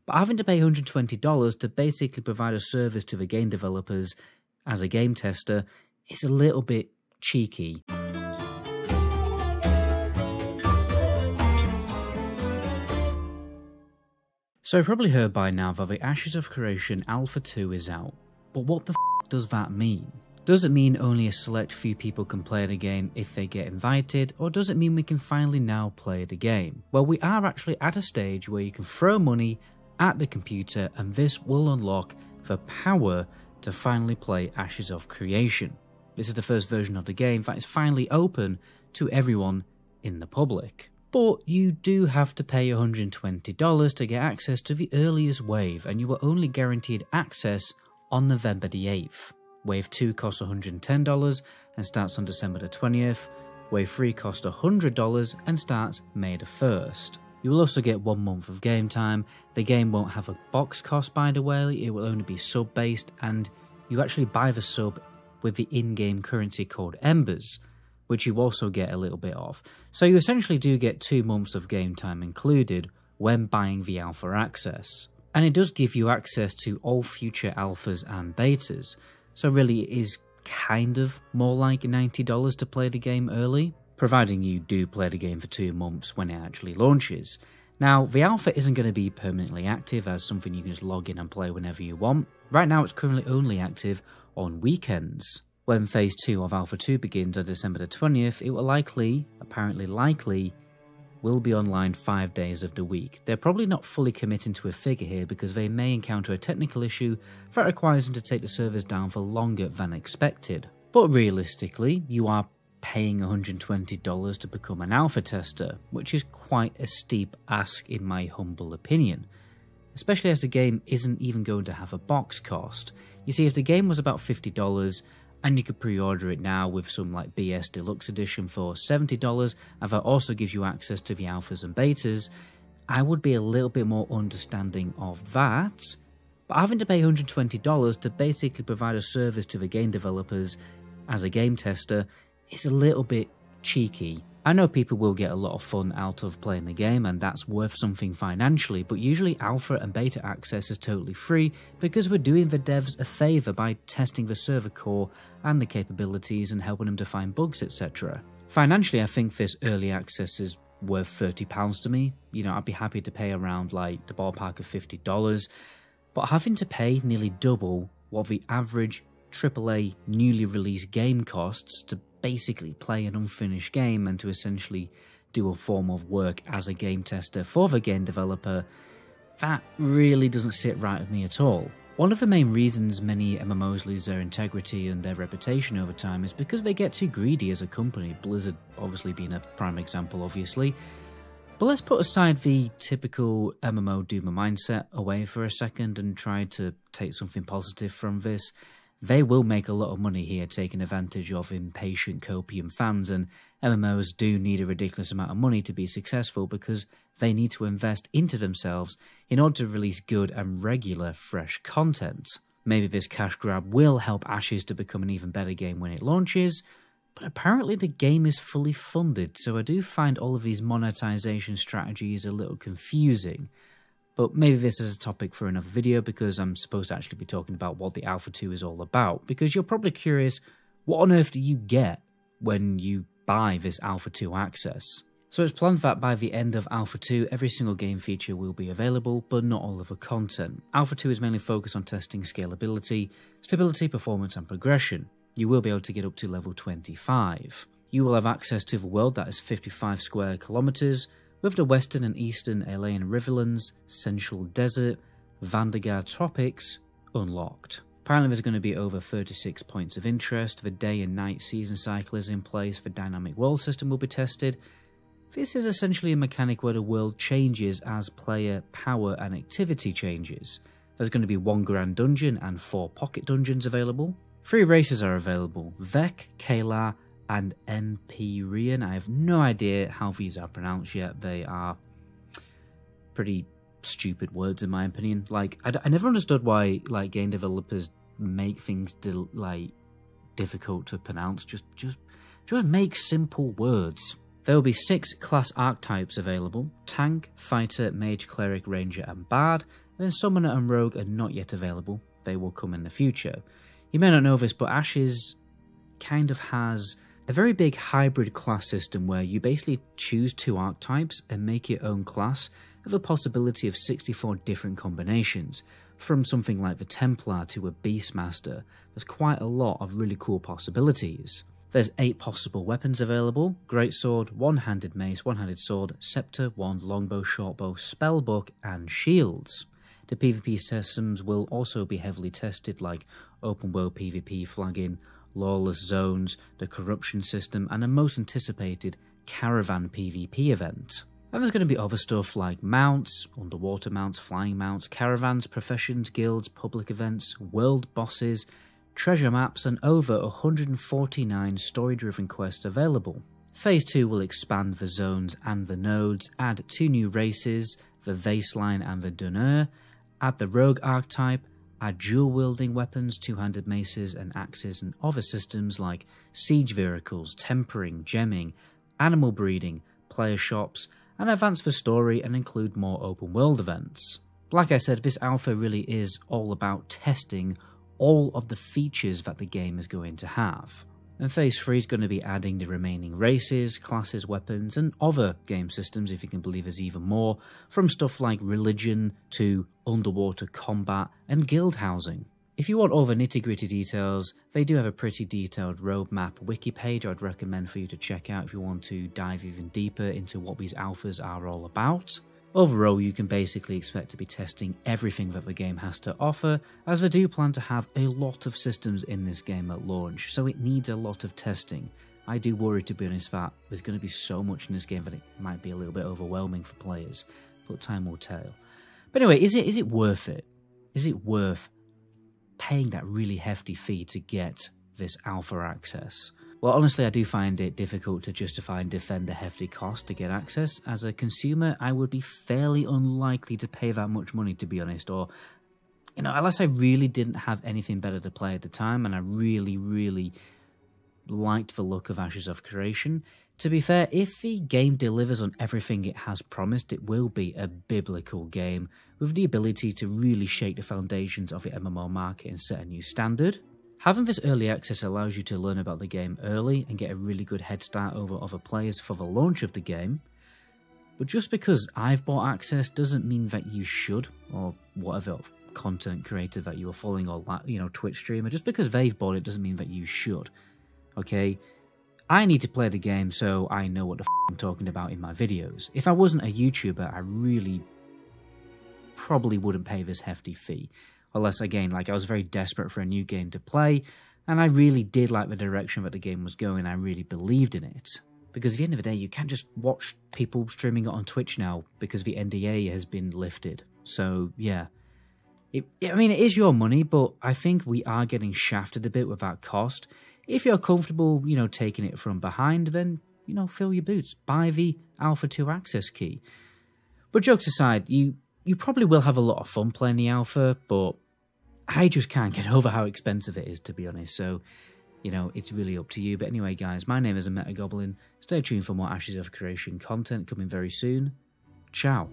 But having to pay $120 to basically provide a service to the game developers as a game tester is a little bit cheeky. So you've probably heard by now that the Ashes of Creation Alpha 2 is out, but what the f does that mean? Does it mean only a select few people can play the game if they get invited, or does it mean we can finally now play the game? Well, we are actually at a stage where you can throw money at the computer and this will unlock the power to finally play Ashes of Creation. This is the first version of the game that is finally open to everyone in the public. But you do have to pay $120 to get access to the earliest wave, and you are only guaranteed access on November the 8th. Wave 2 costs $110 and starts on December the 20th. Wave 3 costs $100 and starts May the 1st. You will also get 1 month of game time. The game won't have a box cost, by the way, it will only be sub based, and you actually buy the sub with the in-game currency called Embers, which you also get a little bit of. So you essentially do get 2 months of game time included when buying the alpha access. And it does give you access to all future alphas and betas, so really it is kind of more like $90 to play the game early, providing you do play the game for 2 months when it actually launches. Now, the alpha isn't going to be permanently active as something you can just log in and play whenever you want. Right now it's currently only active on weekends. When Phase 2 of Alpha 2 begins on December the 20th, it will apparently likely, will be online 5 days of the week. They're probably not fully committing to a figure here because they may encounter a technical issue that requires them to take the servers down for longer than expected. But realistically, you are paying $120 to become an alpha tester, which is quite a steep ask in my humble opinion. Especially as the game isn't even going to have a box cost. You see, if the game was about $50, and you could pre-order it now with some like BS Deluxe Edition for $70, and that also gives you access to the alphas and betas, I would be a little bit more understanding of that. But having to pay $120 to basically provide a service to the game developers as a game tester is a little bit cheeky. I know people will get a lot of fun out of playing the game and that's worth something financially, but usually alpha and beta access is totally free because we're doing the devs a favour by testing the server core and the capabilities and helping them to find bugs, etc. Financially, I think this early access is worth £30 to me. You know, I'd be happy to pay around like the ballpark of $50, but having to pay nearly double what the average AAA newly released game costs to basically play an unfinished game and to essentially do a form of work as a game tester for the game developer, that really doesn't sit right with me at all. One of the main reasons many MMOs lose their integrity and their reputation over time is because they get too greedy as a company, Blizzard obviously being a prime example obviously. But let's put aside the typical MMO doomer mindset away for a second and try to take something positive from this. They will make a lot of money here taking advantage of impatient copium fans, and MMOs do need a ridiculous amount of money to be successful because they need to invest into themselves in order to release good and regular fresh content. Maybe this cash grab will help Ashes to become an even better game when it launches, but apparently the game is fully funded, so I do find all of these monetization strategies a little confusing. But maybe this is a topic for another video because I'm supposed to actually be talking about what the Alpha 2 is all about, because you're probably curious, what on earth do you get when you buy this Alpha 2 access? So it's planned that by the end of Alpha 2, every single game feature will be available, but not all of the content. Alpha 2 is mainly focused on testing scalability, stability, performance and progression. You will be able to get up to level 25. You will have access to the world that is 55 square kilometers, with the western and eastern Alaean Riverlands, Central Desert, Vandagar Tropics unlocked. Apparently there's going to be over 36 points of interest, the day and night season cycle is in place, the dynamic world system will be tested. This is essentially a mechanic where the world changes as player power and activity changes. There's going to be 1 grand dungeon and 4 pocket dungeons available. 3 races are available, Vek, Kalar, and Empyrean. I have no idea how these are pronounced yet. They are pretty stupid words in my opinion. Like, I never understood why like game developers make things difficult to pronounce. Just make simple words. There will be 6 class archetypes available: Tank, Fighter, Mage, Cleric, Ranger and Bard, and then Summoner and Rogue are not yet available. They will come in the future. You may not know this, but Ashes kind of has a very big hybrid class system where you basically choose 2 archetypes and make your own class with a possibility of 64 different combinations. From something like the Templar to a Beastmaster, there's quite a lot of really cool possibilities. There's 8 possible weapons available: Greatsword, One-Handed Mace, One-Handed Sword, Scepter, Wand, Longbow, Shortbow, Spellbook and Shields. The PvP systems will also be heavily tested, like Open World PvP flagging, Lawless Zones, the Corruption system and a most anticipated Caravan PvP event. And there's going to be other stuff like mounts, underwater mounts, flying mounts, caravans, professions, guilds, public events, world bosses, treasure maps and over 149 story-driven quests available. Phase 2 will expand the zones and the nodes, add 2 new races, the Vaseline and the Donneur, add the Rogue archetype, add dual-wielding weapons, 2-handed maces and axes and other systems like siege vehicles, tempering, gemming, animal breeding, player shops, and advance the story and include more open world events. Like I said, this alpha really is all about testing all of the features that the game is going to have. And Phase 3 is going to be adding the remaining races, classes, weapons, and other game systems, if you can believe there's even more, from stuff like religion to underwater combat and guild housing. If you want all the nitty-gritty details, they do have a pretty detailed roadmap wiki page I'd recommend for you to check out if you want to dive even deeper into what these alphas are all about. Overall, you can basically expect to be testing everything that the game has to offer, as they do plan to have a lot of systems in this game at launch, so it needs a lot of testing. I do worry, to be honest, that there's going to be so much in this game that it might be a little bit overwhelming for players, but time will tell. But anyway, is it worth it? Is it worth paying that really hefty fee to get this alpha access? Well, honestly, I do find it difficult to justify and defend the hefty cost to get access. As a consumer, I would be fairly unlikely to pay that much money, to be honest, or, unless I really didn't have anything better to play at the time and I really liked the look of Ashes of Creation. To be fair, if the game delivers on everything it has promised, it will be a biblical game with the ability to really shake the foundations of the MMO market and set a new standard. Having this early access allows you to learn about the game early and get a really good head start over other players for the launch of the game. But just because I've bought access doesn't mean that you should, or whatever content creator that you are following, or Twitch streamer. Just because they've bought it doesn't mean that you should. Okay? I need to play the game so I know what the I'm talking about in my videos. If I wasn't a YouTuber, I really probably wouldn't pay this hefty fee. Unless, again, I was very desperate for a new game to play, and I really did like the direction that the game was going. I really believed in it. Because at the end of the day, you can't just watch people streaming it on Twitch now because the NDA has been lifted. So, yeah. It is your money, but I think we are getting shafted a bit with that cost. If you're comfortable, taking it from behind, then, fill your boots. Buy the Alpha 2 access key. But jokes aside, you probably will have a lot of fun playing the Alpha, but I just can't get over how expensive it is, to be honest. So, it's really up to you. But anyway, guys, my name is Metagoblin. Stay tuned for more Ashes of Creation content coming very soon. Ciao.